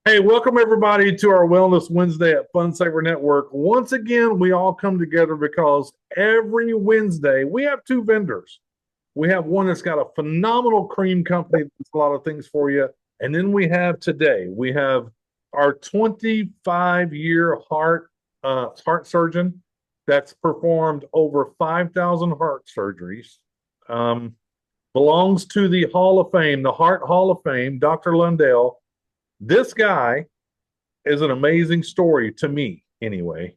Hey, welcome everybody to our Wellness Wednesday at Fun Saver Network. Once again, we all come together because every Wednesday we have two vendors. We have one that's got a phenomenal cream company that does a lot of things for you. And then we have our 25-year heart surgeon that's performed over 5,000 heart surgeries. Um, Belongs to the Hall of Fame, the Heart Hall of Fame, Dr. Lundell. This guy is an amazing story to me, anyway.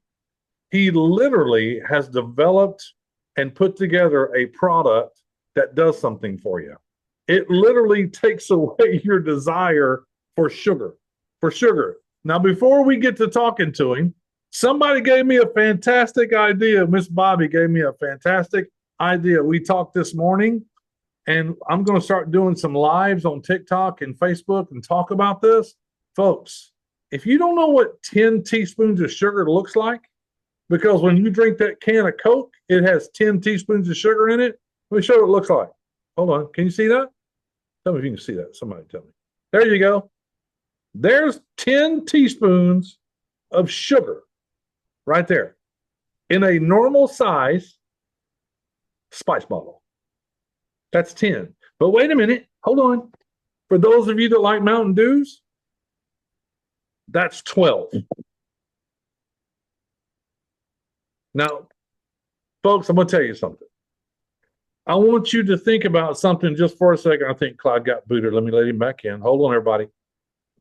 He literally has developed and put together a product that does something for you. It literally takes away your desire for sugar. For sugar. Now, before we get to talking to him, somebody gave me a fantastic idea. Miss Bobby gave me a fantastic idea. We talked this morning, and I'm going to start doing some lives on TikTok and Facebook and talk about this. Folks, if you don't know what 10 teaspoons of sugar looks like, because when you drink that can of Coke, it has 10 teaspoons of sugar in it. Let me show you what it looks like. Hold on. Can you see that? Tell me if you can see that. Somebody tell me. There you go. There's 10 teaspoons of sugar right there in a normal size spice bottle. That's 10. But wait a minute. Hold on. For those of you that like Mountain Dews, that's 12. Now, folks, I'm going to tell you something. I want you to think about something just for a second. I think Clyde got booted. Let me let him back in. Hold on, everybody.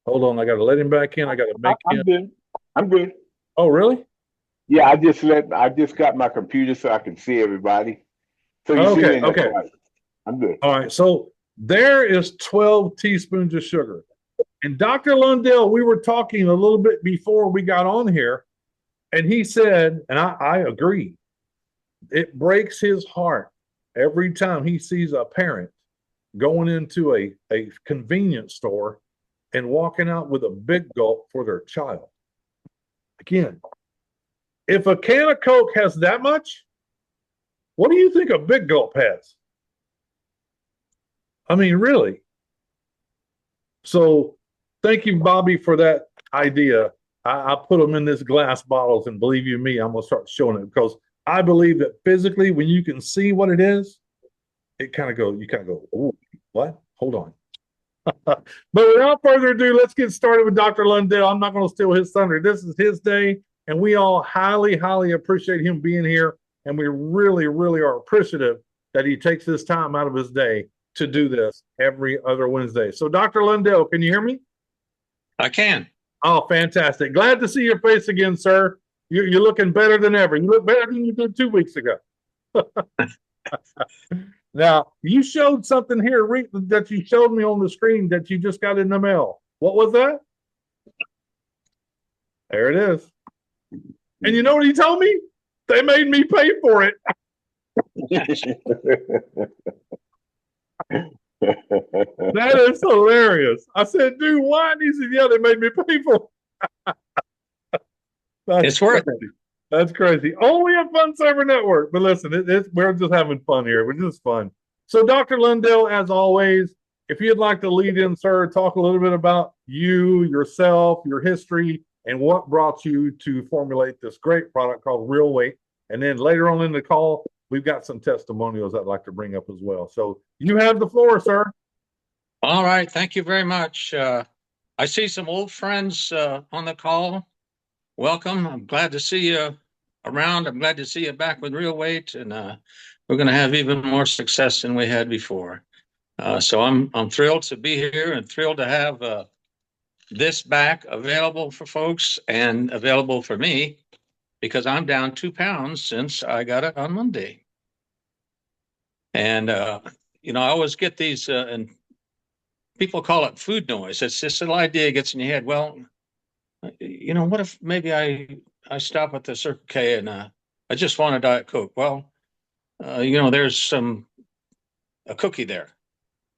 Hold on. I got to let him back in. I got to make I'm him. good. I'm good. Oh, really? Yeah, I just got my computer so I can see everybody. So you see me Okay. in the Okay. quiet. I'm good. All right. So there is 12 teaspoons of sugar. And Dr. Lundell, we were talking a little bit before we got on here, and he said, and I agree, it breaks his heart every time he sees a parent going into a convenience store and walking out with a big gulp for their child. Again, if a can of Coke has that much, what do you think a big gulp has? I mean, really. So thank you, Bobby, for that idea. I put them in this glass bottles, and believe you me, I'm going to start showing it because I believe that physically, when you can see what it is, you kind of go, ooh, what? Hold on. But without further ado, let's get started with Dr. Lundell. I'm not going to steal his thunder. This is his day, and we all highly, highly appreciate him being here. And we really, really are appreciative that he takes this time out of his day to do this every other Wednesday. So, Dr. Lundell, can you hear me? I can. Oh, fantastic. Glad to see your face again, sir. You're looking better than ever. You look better than you did 2 weeks ago. Now, you showed something here that you showed me on the screen that you just got in the mail. What was that? There it is. And you know what he told me? They made me pay for it. That is hilarious. I said, dude, why? And he said, yeah, they made me pay for it. It's worth it. That's crazy. Only a Fun Server Network. But listen, we're just having fun here. We're just fun. So, Dr. Lundell, as always, if you'd like to lead in, sir, talk a little bit about you, yourself, your history, and what brought you to formulate this great product called Real Weight. And then later on in the call, we've got some testimonials I'd like to bring up as well. So you have the floor, sir. All right. Thank you very much. I see some old friends on the call. Welcome. I'm glad to see you around. I'm glad to see you back with Real Weight, and we're going to have even more success than we had before. So I'm thrilled to be here and thrilled to have this back available for folks and available for me because I'm down 2 pounds since I got it on Monday. And I always get these, and people call it food noise. It's this little idea gets in your head. Well, what if maybe I stop at the Circle K and I just want a Diet Coke? Well, there's a cookie there.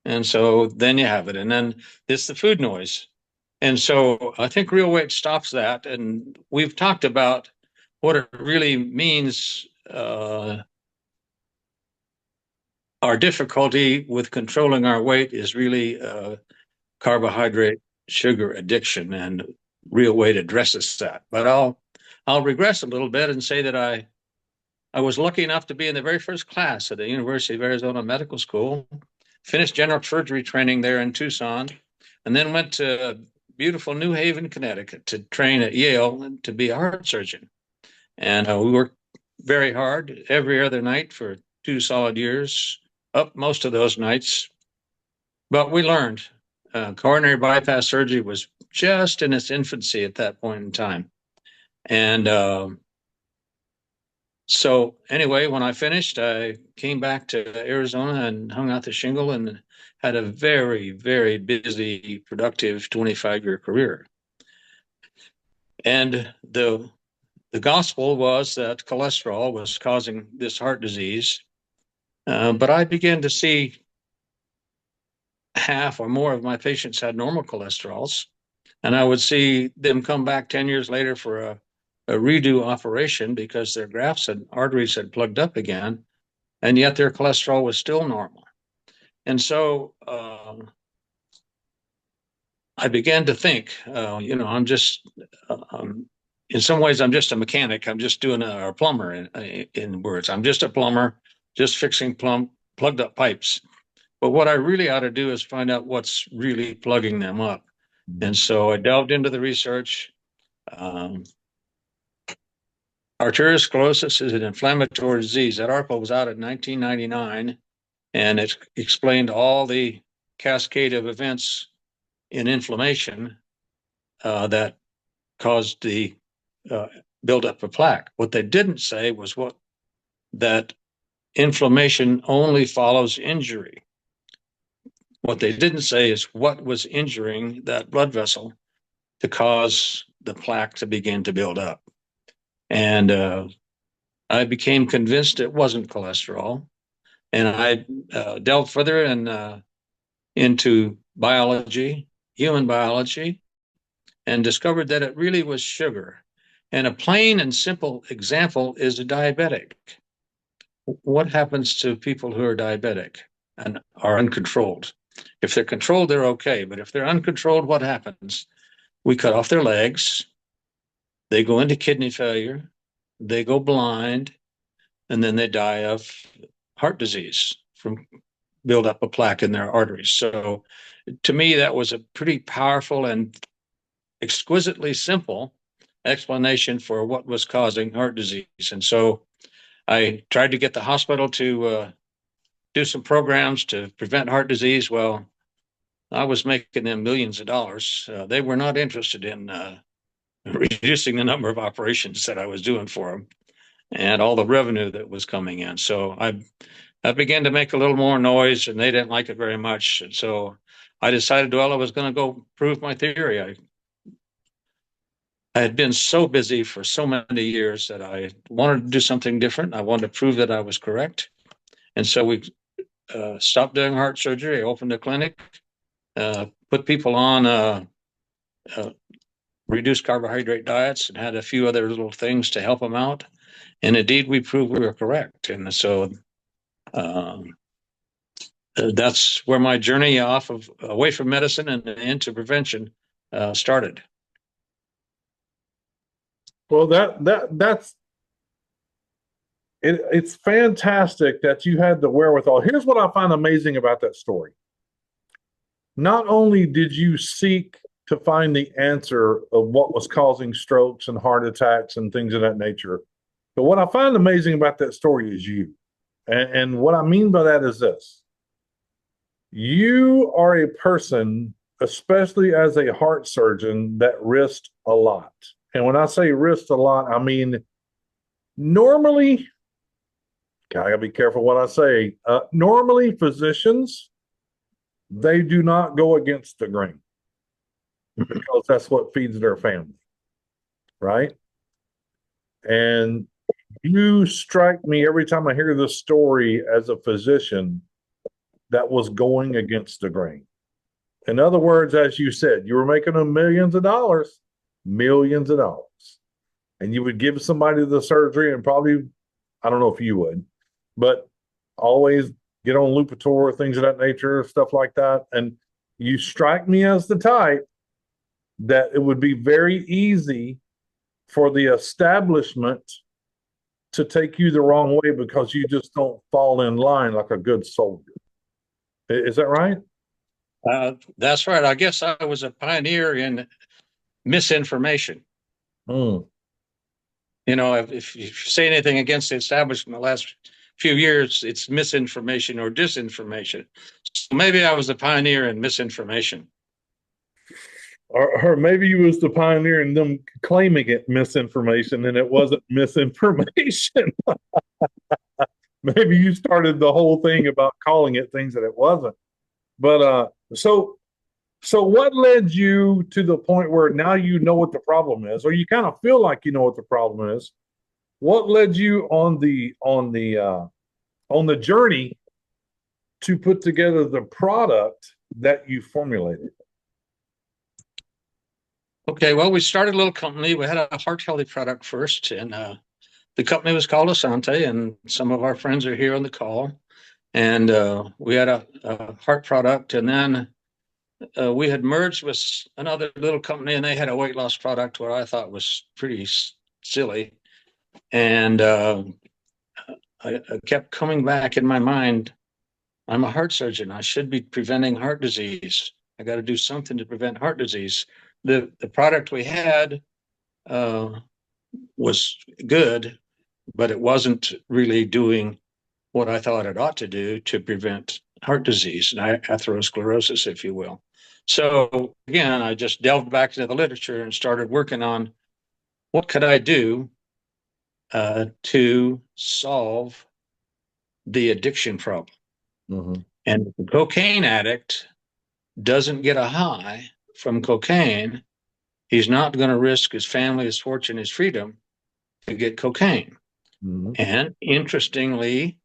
And so then you have it. And then it's the food noise. And so I think Real Weight stops that. And we've talked about what it really means, our difficulty with controlling our weight is really carbohydrate sugar addiction and real way to address that. But I'll regress a little bit and say that I was lucky enough to be in the very first class at the University of Arizona Medical School, finished general surgery training there in Tucson, and then went to beautiful New Haven, Connecticut to train at Yale to be a heart surgeon. And we worked very hard every other night for 2 solid years, up most of those nights. But we learned coronary bypass surgery was just in its infancy at that point in time. And so anyway, when I finished, I came back to Arizona and hung out the shingle and had a very, very busy, productive 25-year career. And the gospel was that cholesterol was causing this heart disease. But I began to see half or more of my patients had normal cholesterols. And I would see them come back 10 years later for a redo operation because their grafts and arteries had plugged up again, and yet their cholesterol was still normal. And so I began to think, I'm just, in some ways, I'm just a mechanic. I'm just doing a plumber in words. I'm just a plumber, just fixing plugged up pipes. But what I really ought to do is find out what's really plugging them up. And so I delved into the research. Arteriosclerosis is an inflammatory disease. That article was out in 1999, and it explained all the cascade of events in inflammation that caused the buildup of plaque. What they didn't say was that inflammation only follows injury. What they didn't say is what was injuring that blood vessel to cause the plaque to begin to build up. And I became convinced it wasn't cholesterol. And I delved further into biology, human biology, and discovered that it really was sugar. And a plain and simple example is a diabetic. What happens to people who are diabetic and are uncontrolled? If they're controlled, they're okay. But if they're uncontrolled, what happens? We cut off their legs. They go into kidney failure. They go blind. And then they die of heart disease from buildup of plaque in their arteries. So to me, that was a pretty powerful and exquisitely simple explanation for what was causing heart disease. And so I tried to get the hospital to do some programs to prevent heart disease. Well, I was making them millions of dollars. They were not interested in reducing the number of operations that I was doing for them and all the revenue that was coming in. So I began to make a little more noise, and they didn't like it very much. And so I decided, well, I was going to go prove my theory. I had been so busy for so many years that I wanted to do something different. I wanted to prove that I was correct. And so we stopped doing heart surgery. I opened a clinic, put people on reduced carbohydrate diets, and had a few other little things to help them out. And indeed, we proved we were correct. And so that's where my journey away from medicine and into prevention started. Well, it's fantastic that you had the wherewithal. Here's what I find amazing about that story. Not only did you seek to find the answer of what was causing strokes and heart attacks and things of that nature, but what I find amazing about that story is you. And what I mean by that is this. You are a person, especially as a heart surgeon, that risked a lot. And when I say risked a lot, I mean, normally, I gotta be careful what I say. Normally, physicians, they do not go against the grain because that's what feeds their family, right? And you strike me every time I hear this story as a physician that was going against the grain. In other words, as you said, you were making them millions of dollars, and you would give somebody the surgery and probably, I don't know if you would, but always get on Lipitor, things of that nature, stuff like that. And you strike me as the type that it would be very easy for the establishment to take you the wrong way because you just don't fall in line like a good soldier. Is that right? That's right. I guess I was a pioneer in misinformation. Mm. You know, if you say anything against the establishment in the last few years, it's misinformation or disinformation. So maybe I was a pioneer in misinformation. Or maybe you was the pioneer in them claiming it misinformation and it wasn't misinformation. Maybe you started the whole thing about calling it things that it wasn't. But so what led you to the point where now you know what the problem is, or you kind of feel like you know what the problem is? What led you on the journey to put together the product that you formulated? Okay, well, we started a little company. We had a heart healthy product first, and the company was called Asante, and some of our friends are here on the call. And we had a heart product, and then we had merged with another little company, and they had a weight loss product where I thought was pretty silly. And I kept coming back in my mind. I'm a heart surgeon. I should be preventing heart disease. I got to do something to prevent heart disease. The product we had was good, but it wasn't really doing what I thought it ought to do to prevent heart disease and atherosclerosis, if you will. So again, I just delved back into the literature and started working on what could I do to solve the addiction problem. Mm-hmm. And the cocaine addict doesn't get a high from cocaine, he's not going to risk his family, his fortune, his freedom to get cocaine. Mm-hmm. And interestingly,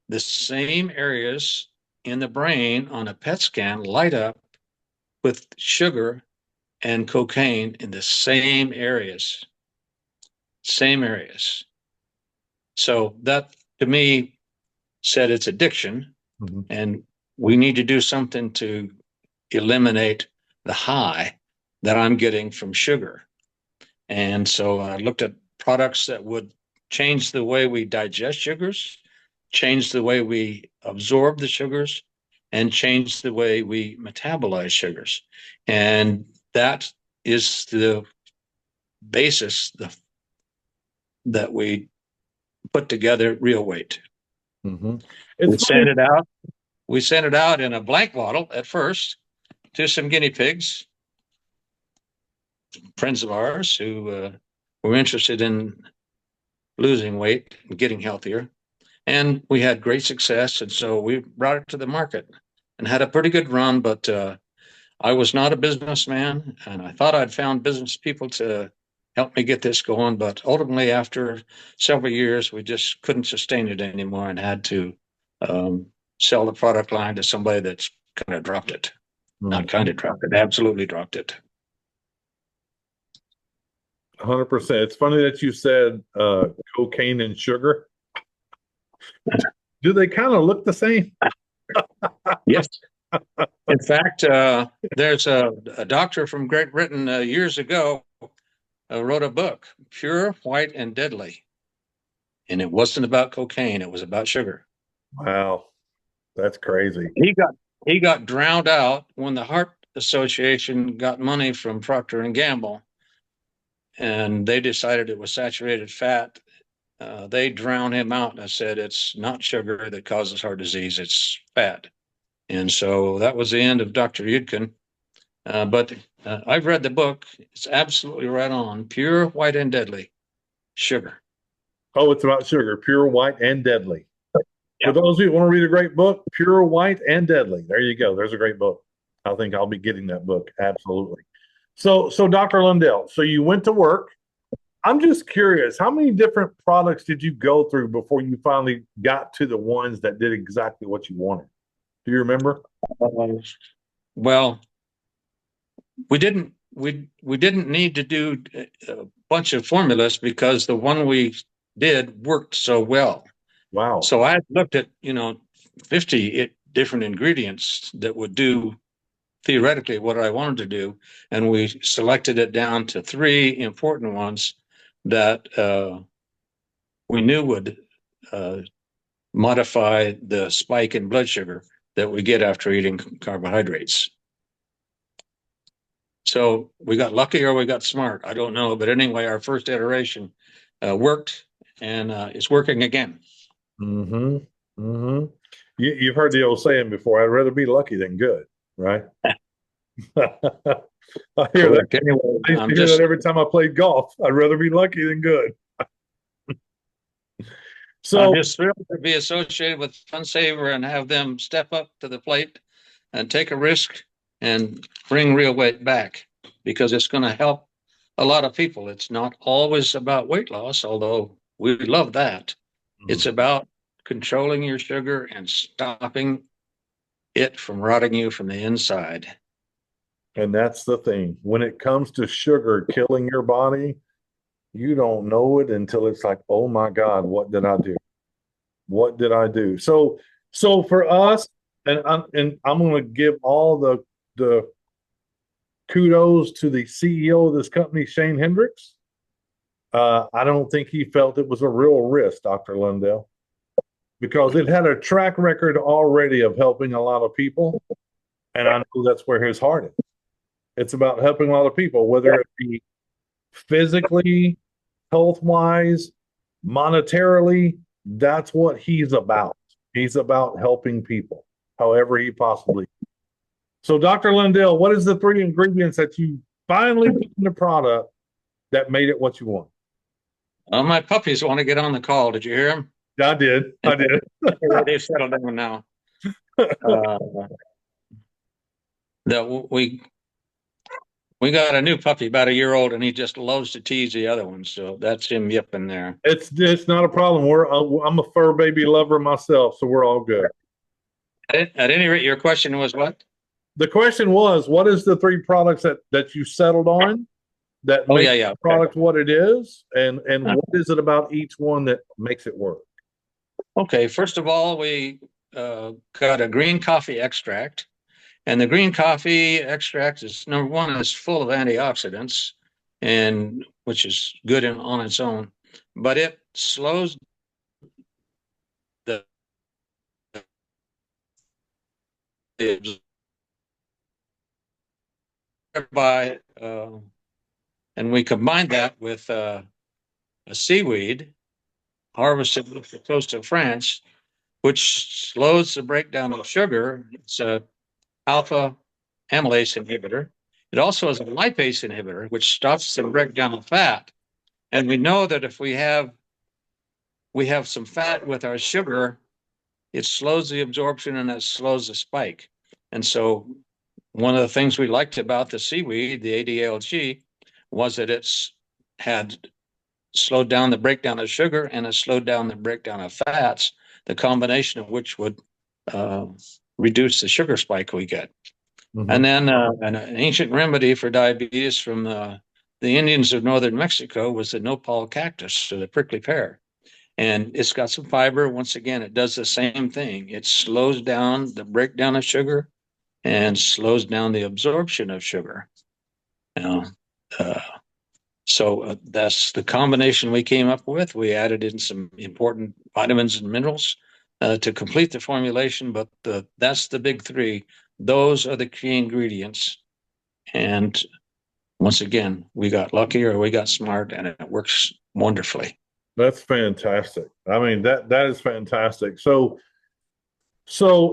the same areas in the brain on a PET scan light up with sugar and cocaine in the same areas. Same areas. So that to me said it's addiction, Mm-hmm. and we need to do something to eliminate the high that I'm getting from sugar. And so I looked at products that would change the way we digest sugars, change the way we absorb the sugars, and change the way we metabolize sugars. And that is the basis that we put together Real Weight. Mm-hmm. We sent it out. We sent it out in a blank bottle at first to some guinea pigs, friends of ours who were interested in losing weight and getting healthier. And we had great success. And so we brought it to the market and had a pretty good run. But I was not a businessman, and I thought I'd found business people to help me get this going. But ultimately, after several years, we just couldn't sustain it anymore and had to sell the product line to somebody that's kind of dropped it. Mm-hmm. Not kind of dropped it, absolutely dropped it. 100%. It's funny that you said cocaine and sugar. Do they kind of look the same? Yes. In fact, there's a doctor from Great Britain years ago wrote a book, Pure, White, and Deadly. And it wasn't about cocaine, it was about sugar. Wow. That's crazy. He got drowned out when the Heart Association got money from Procter and Gamble, and they decided it was saturated fat. They drowned him out and said it's not sugar that causes heart disease, it's fat. And so that was the end of Dr. Yudkin. But I've read the book. It's absolutely right on. Pure, White, and Deadly. Sugar. Oh, it's about sugar. Pure, white, and deadly. Yeah. For those who want to read a great book, Pure, White, and Deadly. There you go. There's a great book. I think I'll be getting that book. Absolutely. So Dr. Lundell, so you went to work. I'm just curious, how many different products did you go through before you finally got to the ones that did exactly what you wanted? Do you remember? Well, we didn't need to do a bunch of formulas because the one we did worked so well. Wow. So I looked at 50 different ingredients that would do theoretically what I wanted to do, and we selected it down to 3 important ones that we knew would modify the spike in blood sugar that we get after eating carbohydrates. So we got lucky or we got smart. I don't know. But anyway, our first iteration worked, and it's working again. Mm-hmm. Mm-hmm. You've heard the old saying before, I'd rather be lucky than good, right? I hear that. Anyway, I used to hear that every time I played golf. I'd rather be lucky than good. So I'm just thrilled to be associated with FunSaver and have them step up to the plate and take a risk and bring real weight back, because it's going to help a lot of people. It's not always about weight loss, although we love that. It's about controlling your sugar and stopping it from rotting you from the inside. And that's the thing. When it comes to sugar killing your body, you don't know it until it's like, oh my God, what did I do? What did I do? So for us, and I'm going to give all the kudos to the CEO of this company, Shane Hendricks. I don't think he felt it was a real risk, Dr. Lundell, because it had a track record already of helping a lot of people. And I know that's where his heart is. It's about helping a lot of people, whether it be physically, health-wise, monetarily. That's what he's about. He's about helping people, however he possibly can. So, Dr. Lundell, what is the 3 ingredients that you finally put in the product that made it what you want? My puppies want to get on the call. Did you hear them? I did. They've settled down now. That we got a new puppy about a year old, and he just loves to tease the other ones. So that's him yipping there. It's not a problem. I'm a fur baby lover myself, so we're all good. At any rate, your question was what? The question was, what is the 3 products that you settled on that make the product what it is, and what is it about each one that makes it work? Okay, first of all, we got a green coffee extract. And the green coffee extract is, number one, is full of antioxidants, and which is good on its own, but it slows the by, and we combine that with a seaweed harvested off the coast of France, which slows the breakdown of sugar. It's a alpha amylase inhibitor. It also is a lipase inhibitor, which stops the breakdown of fat. And we know that if we have some fat with our sugar, it slows the absorption and it slows the spike. And so one of the things we liked about the seaweed, the ADLG, was that it's had slowed down the breakdown of sugar and it slowed down the breakdown of fats, the combination of which would reduce the sugar spike we get. Mm-hmm. And then an ancient remedy for diabetes from the Indians of northern Mexico was the nopal cactus, or the prickly pear. And it's got some fiber. Once again, it does the same thing. It slows down the breakdown of sugar and slows down the absorption of sugar. So that's the combination we came up with. We added in some important vitamins and minerals to complete the formulation, but that's the big 3. Those are the key ingredients. And once again, we got lucky or we got smart, and it works wonderfully. That's fantastic. I mean, that is fantastic. So,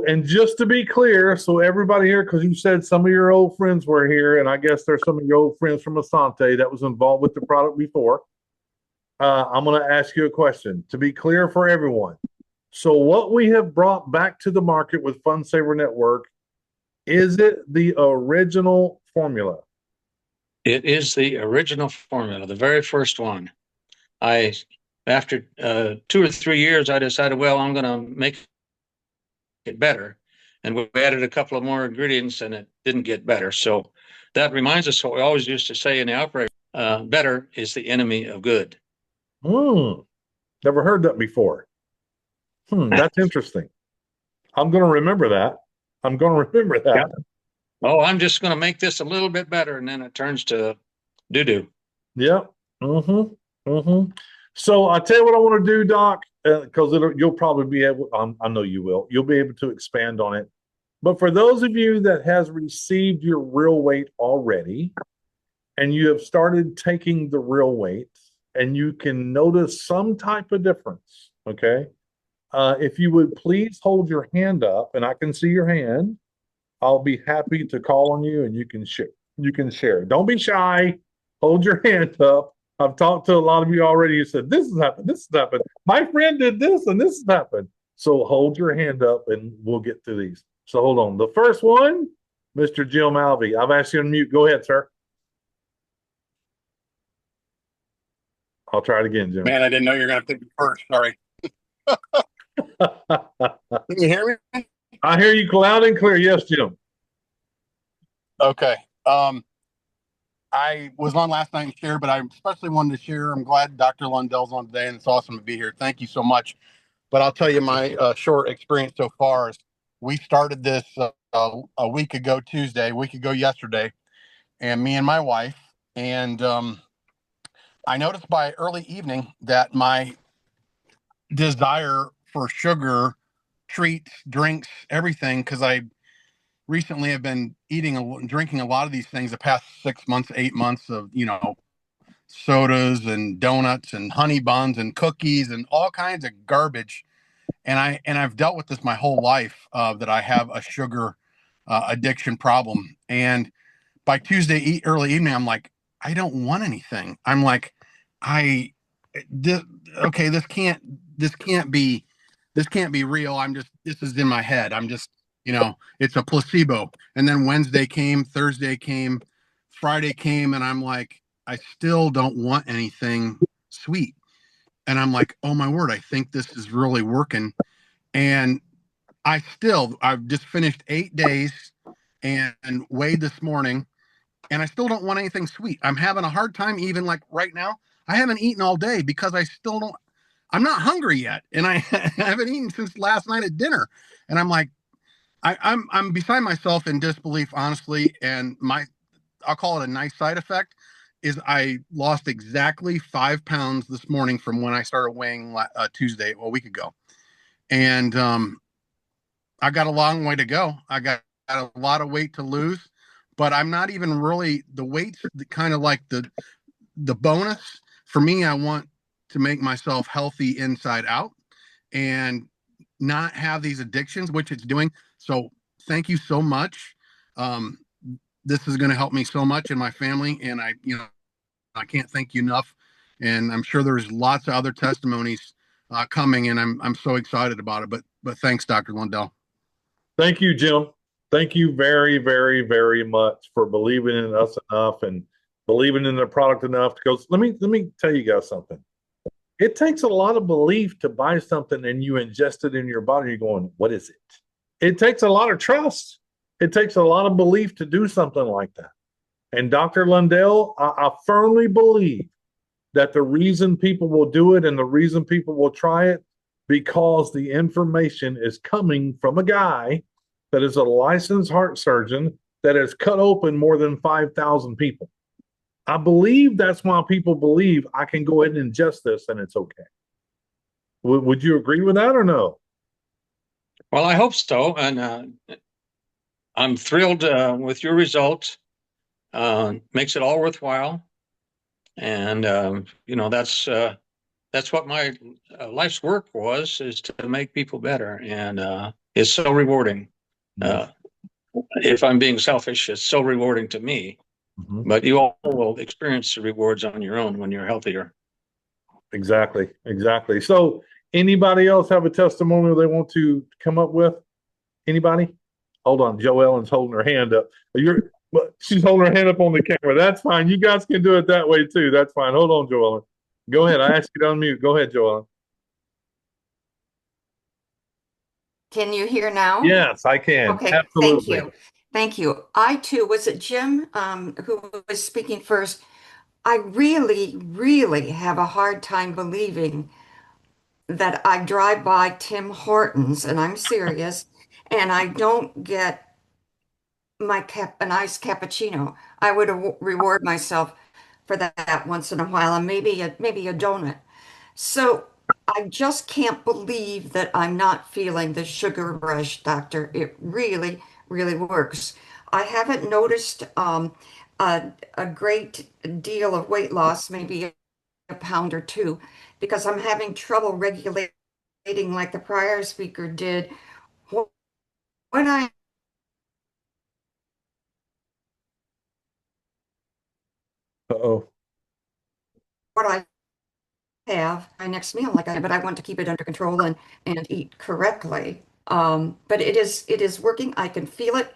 and just to be clear, so everybody here, because you said some of your old friends were here, and I guess there's some of your old friends from Asante that was involved with the product before. I'm going to ask you a question to be clear for everyone. So what we have brought back to the market with FunSaver Network, is it the original formula? It is the original formula, the very first one. After 2 or 3 years, I decided, well, I'm going to make it better. And we added a couple of more ingredients, and it didn't get better. So that reminds us what we always used to say in the outbreak, better is the enemy of good. Never heard that before. That's interesting. I'm going to remember that. Yeah. Oh, I'm just going to make this a little bit better. And then it turns to doo-doo. Yep. Mm-hmm. Mm-hmm. So I tell you what I want to do, Doc, because you'll probably be able, I know you will, you'll be able to expand on it. But for those of you that has received your real weight already, and you have started taking the real weight, and you can notice some type of difference, okay? If you would please hold your hand up, and I can see your hand, I'll be happy to call on you, and you can share. You can share. Don't be shy. Hold your hand up. I've talked to a lot of you already. You said this has happened. This has happened. My friend did this, and this has happened. So hold your hand up, and we'll get through these. So hold on. The first one, Mr. Jim Alvey. I've asked you to mute. Go ahead, sir. I'll try it again, Jim. Man, I didn't know you were going to pick me first. Sorry. Can you hear me? I hear you loud and clear. Yes, Jim. Okay. I was on last night and shared, but I especially wanted to share. I'm glad Dr. Lundell's on today, and it's awesome to be here. Thank you so much. But I'll tell you my short experience so far is we started this a week ago Tuesday, a week ago yesterday, and me and my wife. And I noticed by early evening that my desire for sugar, treats, drinks, everything, because I recently have been eating and drinking a lot of these things the past 6 months, 8 months of, sodas and donuts and honey buns and cookies and all kinds of garbage. And I've dealt with this my whole life, that I have a sugar addiction problem. And by Tuesday early evening, I'm like, I don't want anything. I'm like, I this, okay, this can't be real. This is in my head. It's a placebo. And then Wednesday came, Thursday came, Friday came, and I'm like, I still don't want anything sweet. And I'm like, oh my word, I think this is really working. And I've just finished 8 days and weighed this morning, and I still don't want anything sweet. I'm having a hard time, even like right now. I haven't eaten all day because I'm not hungry yet. And I haven't eaten since last night at dinner. And I'm like, I'm beside myself in disbelief, honestly. And I'll call it a nice side effect is I lost exactly 5 pounds this morning from when I started weighing Tuesday, a week ago. And I got a long way to go. I got a lot of weight to lose, but I'm not even really the weight's kind of like the bonus for me. I want to make myself healthy inside out and not have these addictions, which it's doing. So thank you so much. This is going to help me so much in my family, and I can't thank you enough. And I'm sure there's lots of other testimonies coming, and I'm so excited about it. But thanks, Dr. Lundell. Thank you, Jim. Thank you very, very, very much for believing in us enough and believing in the product enough. Because let me tell you guys something. It takes a lot of belief to buy something and you ingest it in your body. You're going, what is it? It takes a lot of trust. It takes a lot of belief to do something like that. And Dr. Lundell, I firmly believe that the reason people will do it and the reason people will try it because the information is coming from a guy that is a licensed heart surgeon that has cut open more than 5,000 people. I believe that's why people believe I can go ahead and ingest this and it's okay. Would you agree with that or no? Well, I hope so. And I'm thrilled with your results. Makes it all worthwhile. And, that's what my life's work is to make people better. And it's so rewarding. If I'm being selfish, it's so rewarding to me. Mm-hmm. But you all will experience the rewards on your own when you're healthier. Exactly. So anybody else have a testimonial they want to come up with? Anybody? Hold on. Joellen's holding her hand up. She's holding her hand up on the camera. That's fine. You guys can do it that way too. That's fine. Hold on, Joellen. Go ahead. I asked you to unmute. Go ahead, Joellen. Can you hear now? Yes, I can. Okay, absolutely. Thank you. I too, was it Jim who was speaking first? I really, really have a hard time believing that I drive by Tim Hortons, and I'm serious, and I don't get an iced cappuccino. I would reward myself for that once in a while, and maybe a donut. So I just can't believe that I'm not feeling the sugar rush, doctor. It really, really works. I haven't noticed a great deal of weight loss, maybe a pound or two, because I'm having trouble regulating like the prior speaker did. When I Uh-oh. what I have my next meal like but I want to keep it under control and eat correctly. But it is working. I can feel it,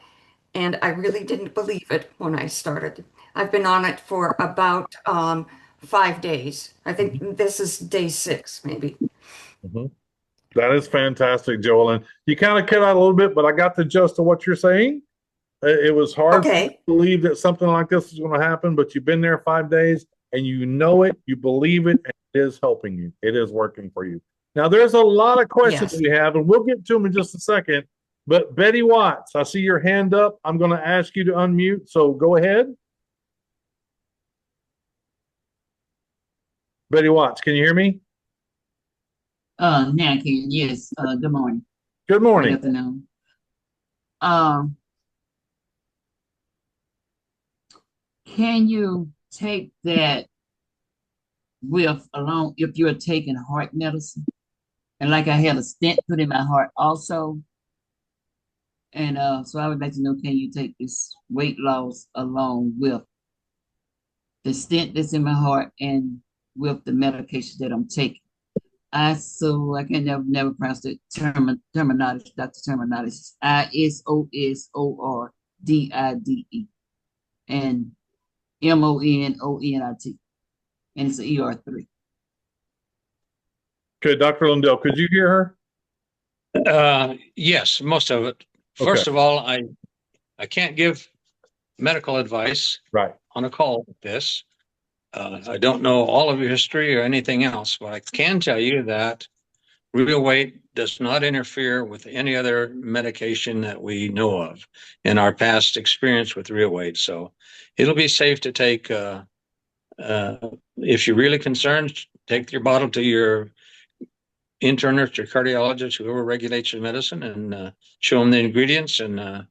and I really didn't believe it when I started. I've been on it for about 5 days. I think this is day 6, maybe. Mhm. That is fantastic, Joel. And you kind of cut out a little bit, but I got the gist of what you're saying. It was hard to Okay. believe that something like this is going to happen, but you've been there 5 days and you know it, you believe it, and it is helping you. It is working for you. Now, there's a lot of questions Yes. we have, and we'll get to them in just a second. But Betty Watts, I see your hand up. I'm going to ask you to unmute. So go ahead. Betty Watts, can you hear me? Now I can, yes. Good morning. Good Good morning. afternoon. Um, can you take that with along if you're taking heart medicine? And like I had a stent put in my heart also. And so I would like to know, can you take this weight loss along with the stent that's in my heart and with the medication that I'm taking? I can never pronounce the terminology, Dr. Terminology. ISOSORDIDE and MONONIT. And it's an ER3. Okay, Dr. Lundell, could you hear her? Yes, most of it. Okay. First of all, I can't give medical advice Right. on a call like this. I don't know all of your history or anything else, but I can tell you that real weight does not interfere with any other medication that we know of in our past experience with real weight. So it'll be safe to take. If you're really concerned, take your bottle to your internist, your cardiologist, whoever regulates your medicine, and show him the ingredients and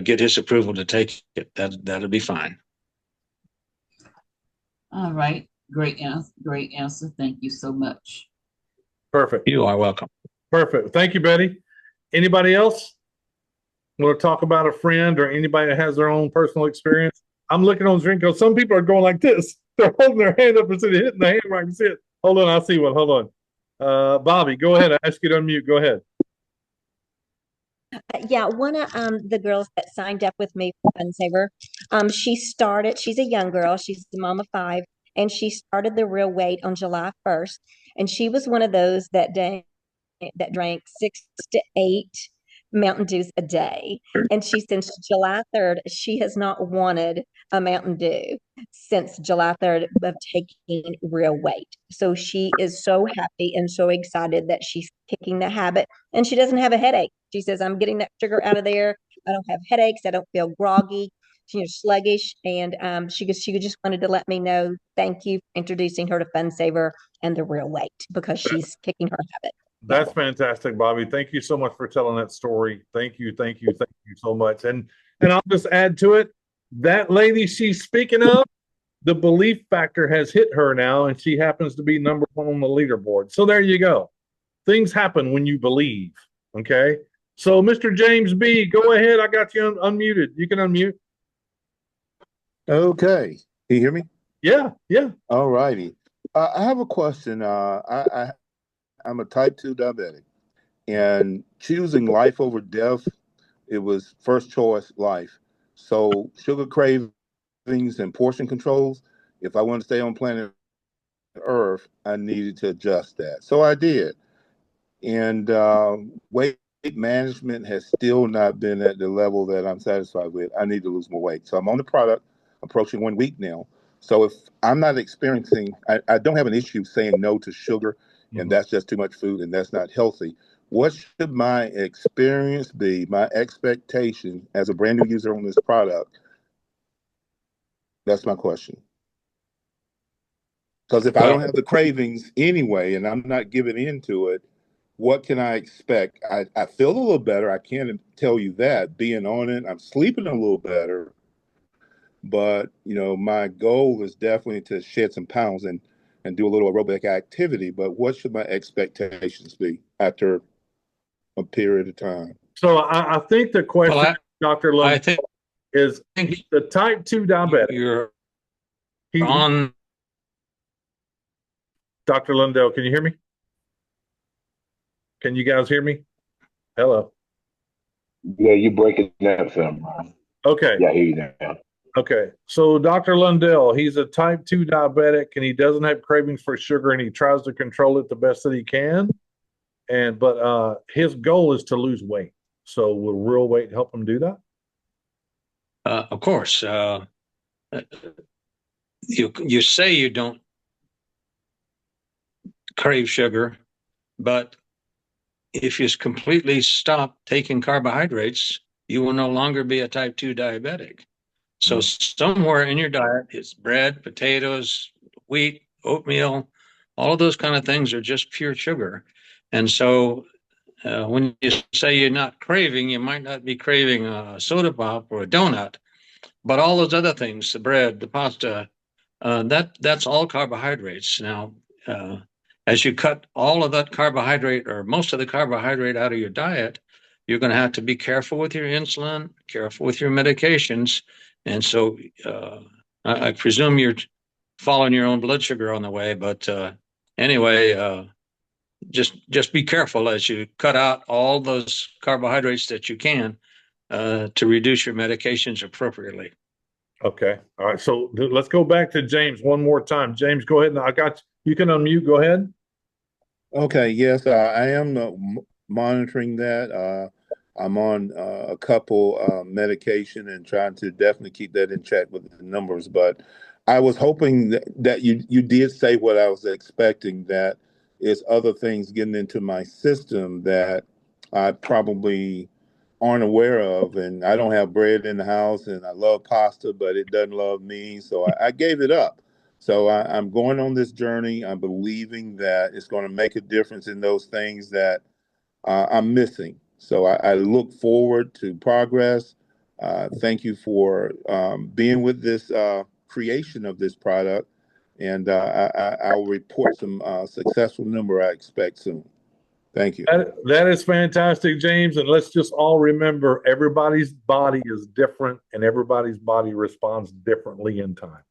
get his approval to take it. That'll be fine. All right. Great answer. Great answer. Thank you so much. Perfect. You are welcome. Perfect. Thank you, Betty. Anybody else want to talk about a friend or anybody that has their own personal experience? I'm looking on screen because some people are going like this. They're holding their hand up instead of hitting the hand where I can see it. Hold on, I see one. Hold on. Bobby, go ahead. I ask you to unmute. Go ahead. Yeah, one of the girls that signed up with me for Funsaver, she's a young girl, she's the mom of 5, and she started the real weight on July 1st. And she was one of those that drank 6 to 8 Mountain Dews a day. And since July 3rd, she has not wanted a Mountain Dew since July 3rd of taking real weight. So she is so happy and so excited that she's kicking the habit, and she doesn't have a headache. She says, I'm getting that sugar out of there. I don't have headaches. I don't feel groggy, sluggish. And she just wanted to let me know, thank you for introducing her to Funsaver and the real weight, because she's kicking her habit. That's fantastic, Bobby. Thank you so much for telling that story. Thank you, thank you, thank you so much. And I'll just add to it, that lady she's speaking of, the belief factor has hit her now, and she happens to be number 1 on the leaderboard. So there you go. Things happen when you believe. Okay. So Mr. James B, go ahead. I got you unmuted. You can unmute. Okay. Can you hear me? Yeah, yeah. All righty. I have a question. I'm a type 2 diabetic, and choosing life over death, it was first choice life. So sugar cravings and portion controls, if I want to stay on planet Earth, I needed to adjust that. So I did. And weight management has still not been at the level that I'm satisfied with. I need to lose more weight. So I'm on the product, approaching 1 week now. So if I'm not experiencing, I don't have an issue saying no to sugar, and that's just too much food and that's not healthy. what should my experience be, my expectation as a brand new user on this product? That's my question. Because if I Well, don't have the cravings anyway, and I'm not giving into it, what can I expect? I feel a little better. I can't tell you that. Being on it, I'm sleeping a little better. But my goal is definitely to shed some pounds and do a little aerobic activity. But what should my expectations be after a period of time? So I think the well, question, Dr. I Lundell, is think the type 2 diabetic. you're He, on. Dr. Lundell, can you hear me? Can you guys hear me? Hello. Yeah, you breaking up some. Okay. Yeah, I hear you now. Okay. So Dr. Lundell, he's a type 2 diabetic and he doesn't have cravings for sugar and he tries to control it the best that he can. But his goal is to lose weight. So will real weight help him do that? Of course, you say you don't crave sugar, but if you completely stop taking carbohydrates, you will no longer be a type 2 diabetic. So somewhere in your diet, it's bread, potatoes, wheat, oatmeal, all of those kind of things are just pure sugar. And so when you say you're not craving, you might not be craving a soda pop or a donut, but all those other things, the bread, the pasta, that's all carbohydrates. Now, as you cut all of that carbohydrate or most of the carbohydrate out of your diet, you're going to have to be careful with your insulin, careful with your medications. And so I presume you're following your own blood sugar on the way. But anyway, just be careful as you cut out all those carbohydrates that you can to reduce your medications appropriately. Okay. All right. So let's go back to James one more time. James, go ahead. I got you. You can unmute. Go ahead. Okay, yes, I am monitoring that. I'm on a couple medication and trying to definitely keep that in check with the numbers. But I was hoping that you did say what I was expecting, that is other things getting into my system that I probably aren't aware of. And I don't have bread in the house, and I love pasta, but it doesn't love me. So I gave it up. So I'm going on this journey. I'm believing that it's going to make a difference in those things that I'm missing. So I look forward to progress. Thank you for being with this creation of this product. And I'll report some successful number I expect soon. Thank you. That is fantastic, James. And let's just all remember everybody's body is different and everybody's body responds differently in time.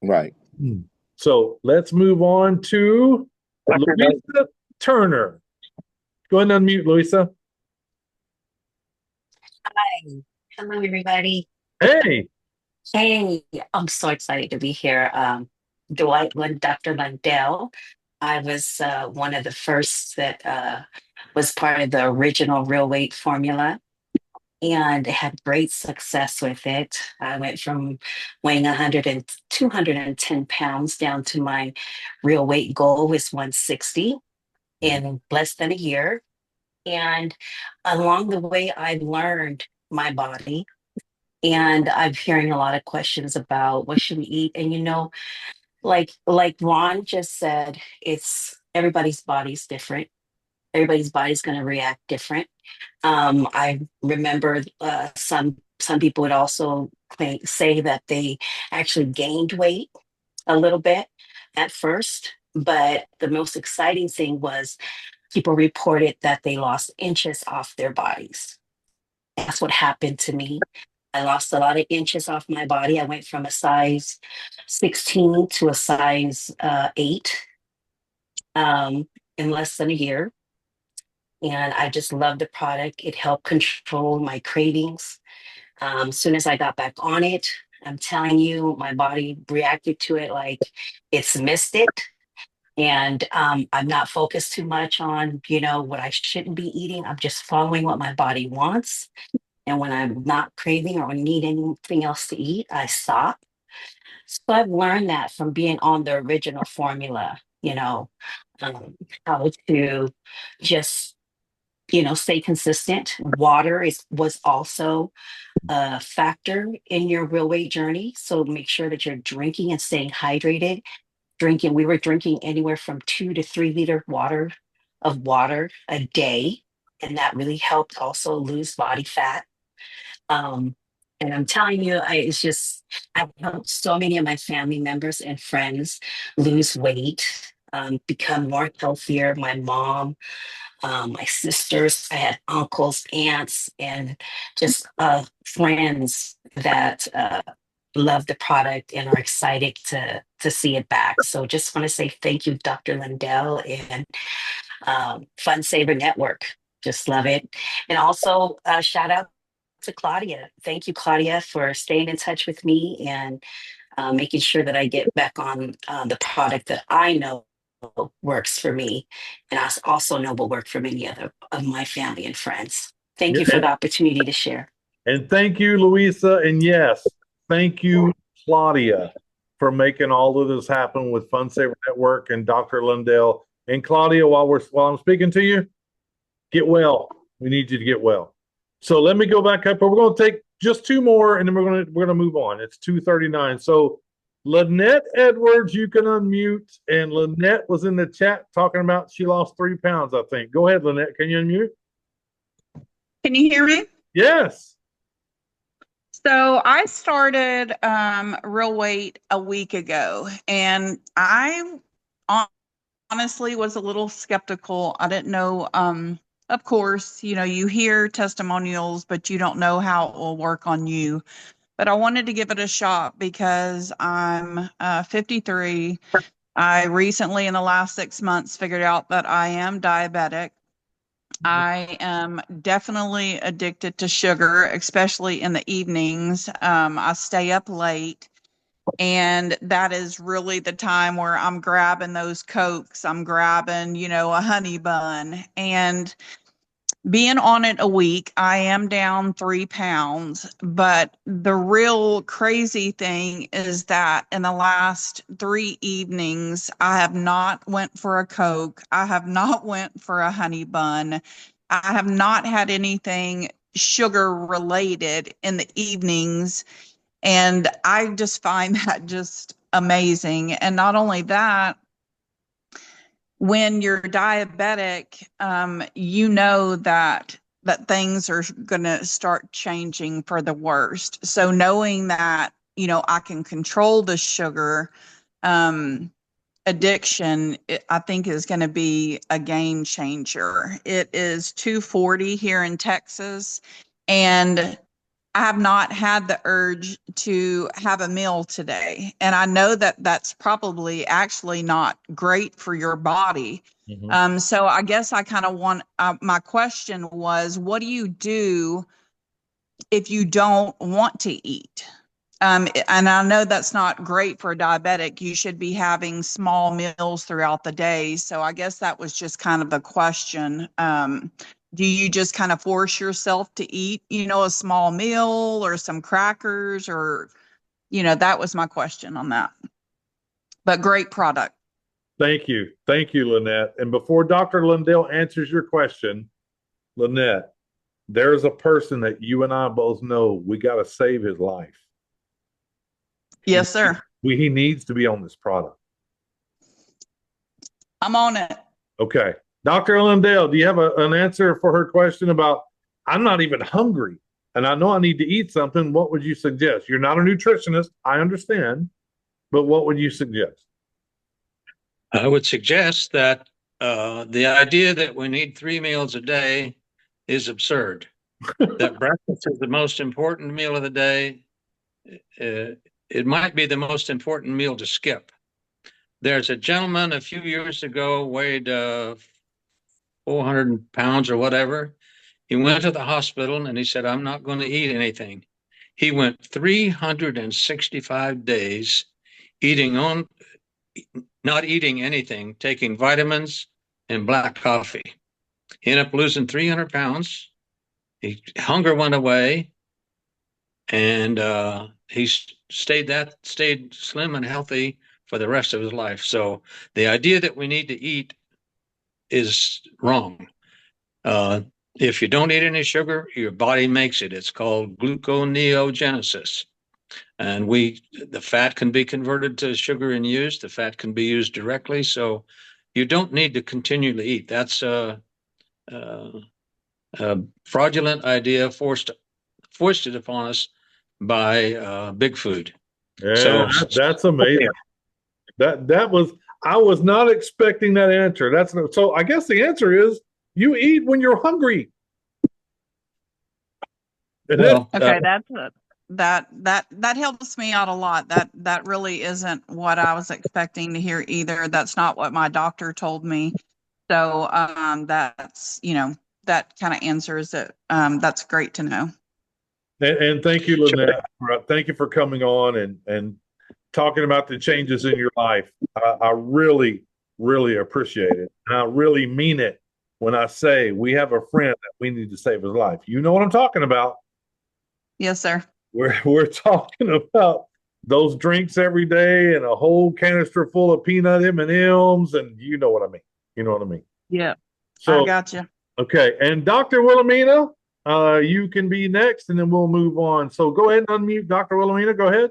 Right. So let's move on to Louisa Turner. Go ahead and unmute, Louisa. Hi. Hello, everybody. Hey. Hey, I'm so excited to be here. Dr. Lundell. I was one of the first that was part of the original real weight formula and had great success with it. I went from weighing 210 pounds down to my real weight goal was 160 in less than a year. And along the way, I learned my body. And I'm hearing a lot of questions about what should we eat. And like Ron just said, it's everybody's body's different. Everybody's body's going to react different. I remember some people would also say that they actually gained weight a little bit at first, but the most exciting thing was people reported that they lost inches off their bodies. That's what happened to me. I lost a lot of inches off my body. I went from a size 16 to a size 8 in less than a year. And I just love the product. It helped control my cravings. As soon as I got back on it, I'm telling you, my body reacted to it like it's missed it. And I'm not focused too much on, what I shouldn't be eating. I'm just following what my body wants. And when I'm not craving or need anything else to eat, I stop. So I've learned that from being on the original formula, um, how to just stay consistent. Was also a factor in your real weight journey. So make sure that you're drinking and staying hydrated. We were drinking anywhere from 2 to 3 liter of water a day. And that really helped also lose body fat. Um, and I'm telling you, I've helped so many of my family members and friends lose weight, become more healthier. My mom, my sisters, I had uncles, aunts, and just friends that love the product and are excited to see it back. So just want to say thank you, Dr. Lundell and Fun Saver Network. Just love it. And also shout out to Claudia. Thank you, Claudia, for staying in touch with me and making sure that I get back on the product that I know works for me. And I also know will work for many other of my family and friends. Thank Yeah. you for the opportunity to share. And thank you, Louisa. And yes, thank you, Claudia, for making all of this happen with Fun Saver Network and Dr. Lundell. And Claudia, while I'm speaking to you, get well. We need you to get well. So let me go back up. We're going to take just two more, and then we're going to move on. It's 2:39. So Lynette Edwards, you can unmute. And Lynette was in the chat talking about she lost 3 pounds, I think. Go ahead, Lynette. Can you unmute? Can you hear me? Yes. So I started Real Weight a week ago, and I honestly was a little skeptical. I didn't know. Of course, you hear testimonials, but you don't know how it will work on you. But I wanted to give it a shot because I'm 53. I recently, in the last 6 months, figured out that I am diabetic. I am definitely addicted to sugar, especially in the evenings. I stay up late, and that is really the time where I'm grabbing those Cokes. I'm grabbing, a honey bun. And being on it a week, I am down 3 pounds. But the real crazy thing is that in the last 3 evenings, I have not went for a Coke. I have not went for a honey bun. I have not had anything sugar related in the evenings. And I just find that just amazing. And not only that, when you're diabetic, you know that things are going to start changing for the worst. So knowing that, I can control the sugar addiction, I think is going to be a game changer. It is 2:40 here in Texas, and I have not had the urge to have a meal today. And I know that that's probably actually not great for your body. So I guess I kind of my question was, what do you do if you don't want to eat? And I know that's not great for a diabetic. You should be having small meals throughout the day. So I guess that was just kind of the question. Do you just kind of force yourself to eat, a small meal or some crackers or, that was my question on that. But great product. Thank you. Thank you, Lynette. And before Dr. Lundell answers your question, Lynette, there's a person that you and I both know we got to save his life. Yes, sir. He needs to be on this product. I'm on it. Okay. Dr. Lundell, do you have an answer for her question about, I'm not even hungry and I know I need to eat something? What would you suggest? You're not a nutritionist, I understand, but what would you suggest? I would suggest that the idea that we need 3 meals a day is absurd. That breakfast is the most important meal of the day. It might be the most important meal to skip. There's a gentleman a few years ago weighed 400 pounds or whatever. He went to the hospital and he said, I'm not going to eat anything. He went 365 days not eating anything, taking vitamins and black coffee. He ended up losing 300 pounds. Hunger went away, and he stayed slim and healthy for the rest of his life. So the idea that we need to eat is wrong. If you don't eat any sugar, your body makes it. It's called gluconeogenesis. And the fat can be converted to sugar and used. The fat can be used directly. So you don't need to continually eat. That's a fraudulent idea foisted upon us by big food. Yeah, So that's amazing. That was, I was not expecting that answer. So I guess the answer is you eat when you're hungry. well, Okay, that helps me out a lot. That really isn't what I was expecting to hear either. That's not what my doctor told me. So that's that kind of answers it. That's great to know. And thank you, Lynette. Thank you for coming on and talking about the changes in your life. I really, really appreciate it. And I really mean it when I say we have a friend that we need to save his life. You know what I'm talking about. Yes, sir. We're talking about those drinks every day and a whole canister full of peanut M&Ms, and you know what I mean. You know what I mean. Yeah, So I got you. okay, and Dr. Wilhelmina, you can be next, and then we'll move on. So go ahead and unmute Dr. Wilhelmina. Go ahead.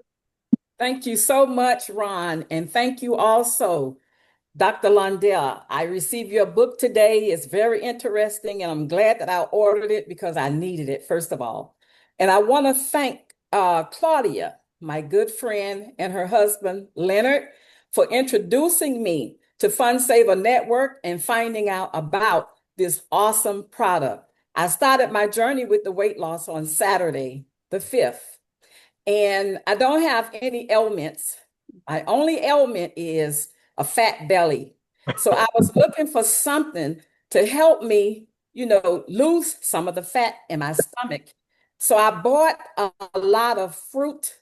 Thank you so much, Ron. And thank you also, Dr. Lundell. I received your book today. It's very interesting, and I'm glad that I ordered it because I needed it, first of all. And I want to thank Claudia, my good friend, and her husband, Leonard, for introducing me to Fund Saver Network and finding out about this awesome product. I started my journey with the weight loss on Saturday, the 5th. And I don't have any ailments. My only ailment is a fat belly. So I was looking for something to help me, lose some of the fat in my stomach. So I bought a lot of fruit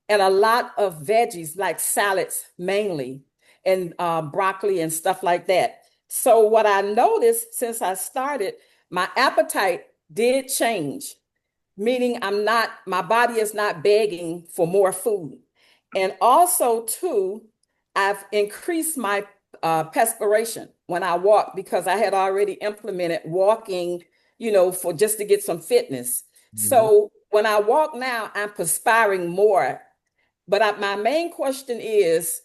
and a lot of veggies, like salads mainly, and broccoli and stuff like that. So what I noticed since I started, my appetite did change, meaning my body is not begging for more food. And also, too, I've increased my perspiration when I walk because I had already implemented walking, for just to get some fitness. So when I walk now, I'm perspiring more. But my main question is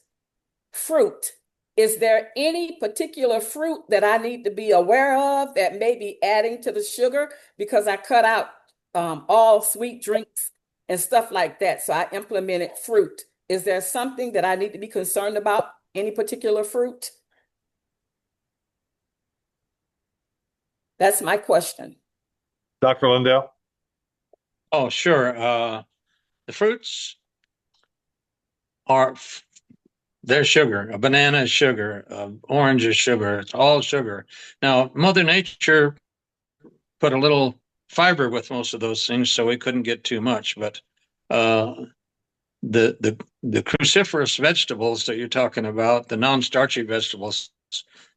fruit. Is there any particular fruit that I need to be aware of that may be adding to the sugar? Because I cut out all sweet drinks and stuff like that. So I implemented fruit. Is there something that I need to be concerned about? Any particular fruit? That's my question. Dr. Lundell. oh, sure. The fruits are they're sugar. A banana is sugar. Orange is sugar. It's all sugar. Now, Mother Nature put a little fiber with most of those things, so we couldn't get too much. But the cruciferous vegetables that you're talking about, the non-starchy vegetables,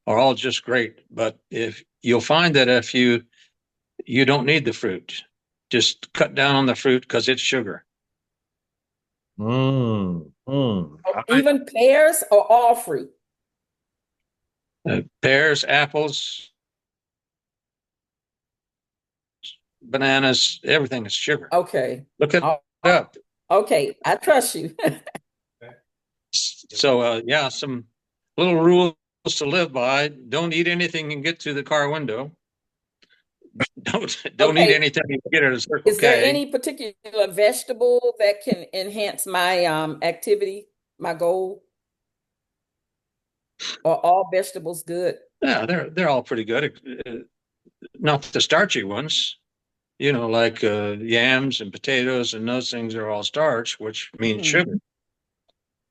are all just great. But if you'll find that if you don't need the fruit, just cut down on the fruit because it's sugar. Even pears or all fruit? Pears, apples, bananas, everything is sugar. Okay. Look it up. Okay, I trust you. So yeah, some little rules to live by. Don't eat anything you can get through the car window. Don't Okay. eat anything you can get at a Circle Is there K. any particular vegetable that can enhance my activity, my goal? Or all vegetables good? Yeah, they're all pretty good. Not the starchy ones, like yams and potatoes, and those things are all starch, which means sugar.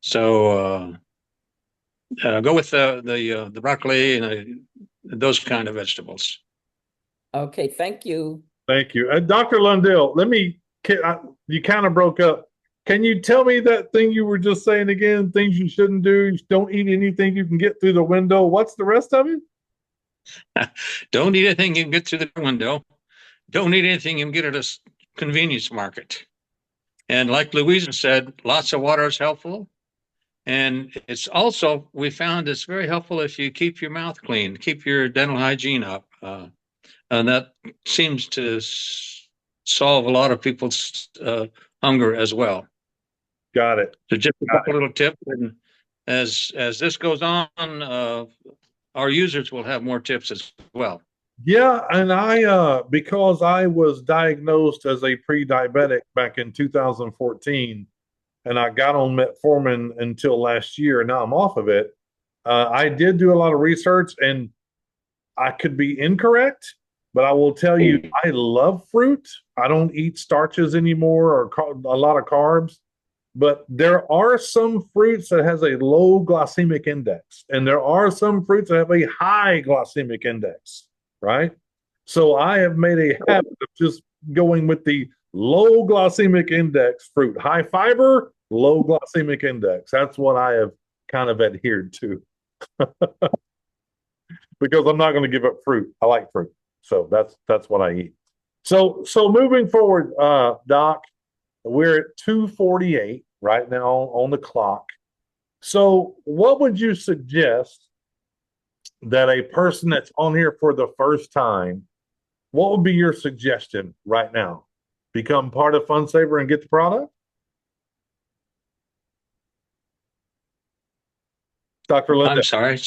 So go with the broccoli and those kind of vegetables. Okay, thank you. Thank you. Dr. Lundell, you kind of broke up. Can you tell me that thing you were just saying again? Things you shouldn't do. Don't eat anything you can get through the window. What's the rest of it? Don't eat anything you can get through the window. Don't eat anything you can get at a convenience market. And like Louisa said, lots of water is helpful. And it's also, we found it's very helpful if you keep your mouth clean, keep your dental hygiene up. and that seems to solve a lot of people's hunger as well. Got it. So just a couple little tips, and as this goes on, our users will have more tips as well. Yeah, and because I was diagnosed as a pre-diabetic back in 2014, and I got on metformin until last year, and now I'm off of it. I did do a lot of research, and I could be incorrect, but I will tell you, I love fruit. I don't eat starches anymore or a lot of carbs, but there are some fruits that has a low glycemic index, and there are some fruits that have a high glycemic index, right? So I have made a habit of just going with the low glycemic index fruit, high fiber, low glycemic index. That's what I have kind of adhered to. Because I'm not going to give up fruit. I like fruit. So that's what I eat. So moving forward, Doc, we're at 2:48 right now on the clock. So what would you suggest that a person that's on here for the first time, what would be your suggestion right now? Become part of FunSaver and get the product? Dr. Lundell. I'm sorry.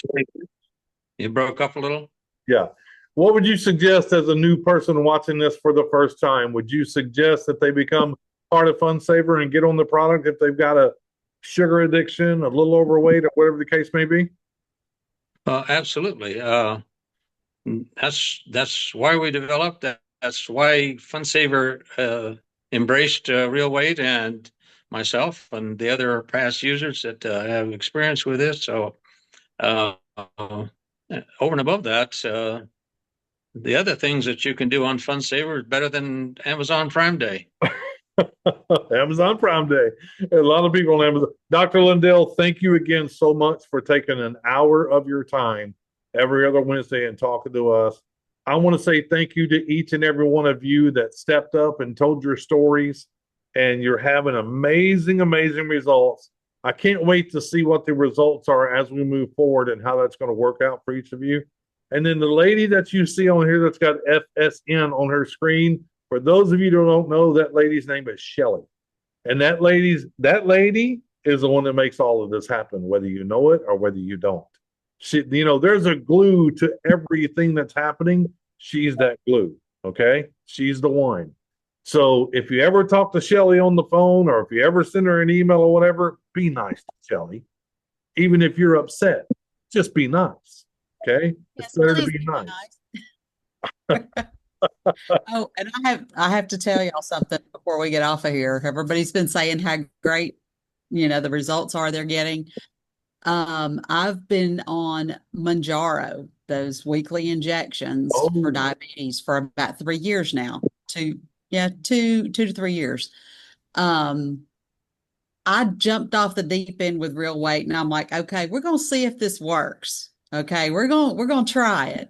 You broke up a little? Yeah. What would you suggest as a new person watching this for the first time? Would you suggest that they become part of FunSaver and get on the product if they've got a sugar addiction, a little overweight, or whatever the case may be? Absolutely. That's why we developed that. That's why FunSaver embraced Real Weight and myself and the other past users that have experience with this. So over and above that, the other things that you can do on FunSaver is better than Amazon Prime Day. Amazon Prime Day. A lot of people on Amazon. Dr. Lundell, thank you again so much for taking an hour of your time every other Wednesday and talking to us. I want to say thank you to each and every one of you that stepped up and told your stories, and you're having amazing, amazing results. I can't wait to see what the results are as we move forward and how that's going to work out for each of you. And then the lady that you see on here that's got FSN on her screen, for those of you who don't know, that lady's name is Shelly. And that lady is the one that makes all of this happen, whether you know it or whether you don't. She, there's a glue to everything that's happening. She's that glue. Okay. She's the one. So if you ever talk to Shelly on the phone, or if you ever send her an email or whatever, be nice to Shelly. Even if you're upset, just be nice. Okay. Yes, it's better to please be nice. Oh, and I have to tell y'all something before we get off of here. Everybody's been saying how great, the results are they're getting. I've been on Manjaro, those weekly injections for diabetes for about 3 years now. 2 to 3 years. I jumped off the deep end with Real Weight, and I'm like, okay, we're gonna see if this works. Okay, we're gonna try it.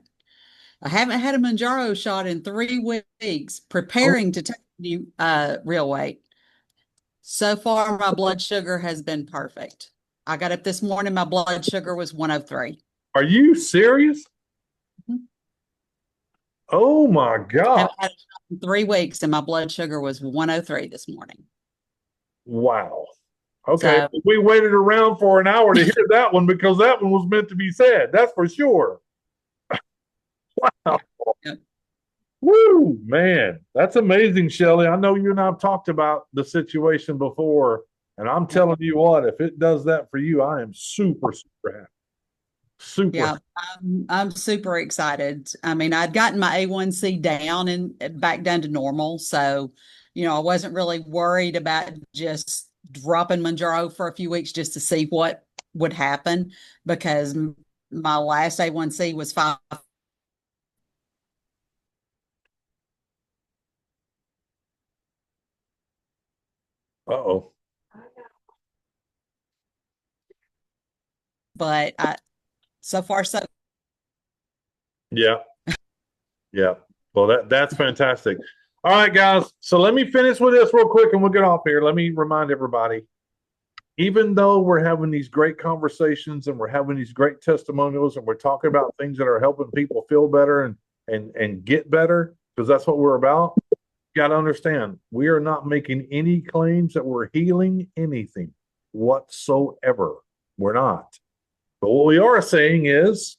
I haven't had a Manjaro shot in 3 weeks, preparing to take new Real Weight. So far, my blood sugar has been perfect. I got up this morning, my blood sugar was 103. Are you serious? Mm-hmm. Oh my God. I've had it in 3 weeks, and my blood sugar was 103 this morning. Wow. Okay. So, we waited around for an hour to hear that one because that one was meant to be said. That's for sure. Wow. Yeah. Woo, man. That's amazing, Shelly. I know you and I have talked about the situation before, and I'm telling you what, if it does that for you, I am super, super happy. Super. Yeah, I'm super excited. I mean, I'd gotten my A1C down and back down to normal. So, I wasn't really worried about just dropping Manjaro for a few weeks just to see what would happen, because my last A1C was 5. Uh-oh. But so far, so. Yeah. Yeah. Well, that's fantastic. All right, guys. So let me finish with this real quick and we'll get off here. Let me remind everybody, even though we're having these great conversations and we're having these great testimonials and we're talking about things that are helping people feel better and and get better, because that's what we're about. You got to understand, we are not making any claims that we're healing anything whatsoever. We're not. But what we are saying is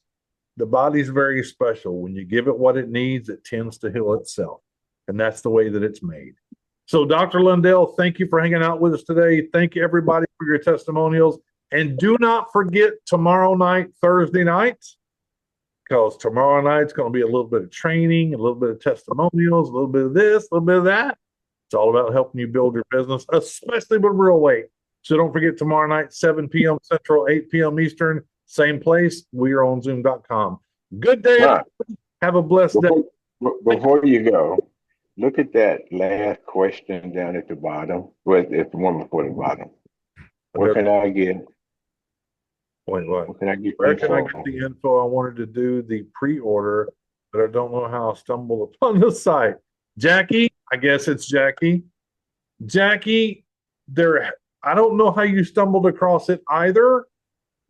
the body's very special. When you give it what it needs, it tends to heal itself. And that's the way that it's made. So, Dr. Lundell, thank you for hanging out with us today. Thank you, everybody, for your testimonials. And do not forget tomorrow night, Thursday night, because tomorrow night's going to be a little bit of training, a little bit of testimonials, a little bit of this, a little bit of that. It's all about helping you build your business, especially with real weight. So don't forget tomorrow night, 7 p.m. Central, 8 p.m. Eastern, same place. We are on Zoom.com. Good day. Right. Have a blessed day. Before you go, look at that last question down at the bottom. Well, it's the one before the bottom. Where can I get? Wait, what? Where can I get Where can I get the info? I wanted to do the pre-order, but I don't know how I stumbled upon the site. Jackie, I guess it's Jackie. Jackie, I don't know how you stumbled across it either,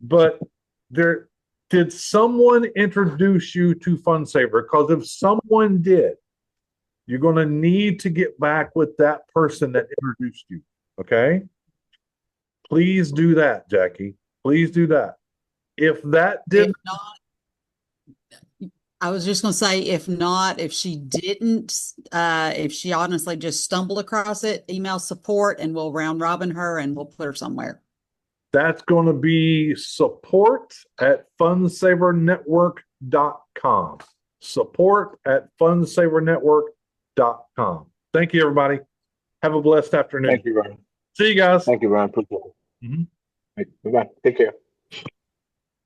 but did someone introduce you to FunSaver? Because if someone did, you're going to need to get back with that person that introduced you. Okay? Please do that, Jackie. Please do that. If that did not, I was just going to say, if not, if she didn't, if she honestly just stumbled across it, email support and we'll round robin her and we'll put her somewhere. That's going to be support@funsavernetwork.com. Support@funsavernetwork.com. Thank you, everybody. Have a blessed afternoon. Thank you, Ron. See you guys. Thank you, Ron. Appreciate it. Bye-bye. Take care.